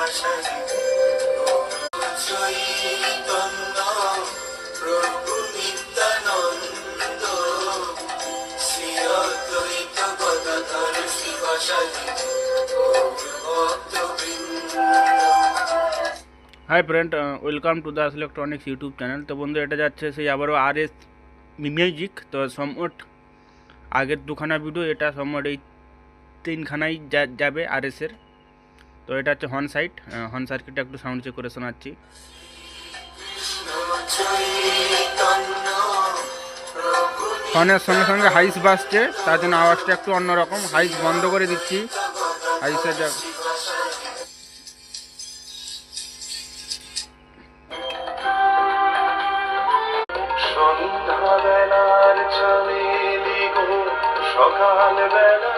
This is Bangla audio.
Hi friend, welcome to Das electronics YouTube channel. তো বন্ধু, এটা যাচ্ছে সেই আবারও RS মিউজিক। তো সম্মট আগের দুখানা ভিডিও, এটা সম্মট এই তিনখানাই যাবে RS-এর। তো এটা হচ্ছে হর্ন সাইড, হর্ন সার্কিটটা একটু সাউন্ড চেক করে শোনাচ্ছি। হর্নের সঙ্গে সঙ্গে হাইস বাজছে, তার জন্য আওয়াজটা একটু অন্যরকম। হাইস বন্ধ করে দিচ্ছি। হাইসের সন্ধ্যাবেলার চামেলি গো, সকালবেলা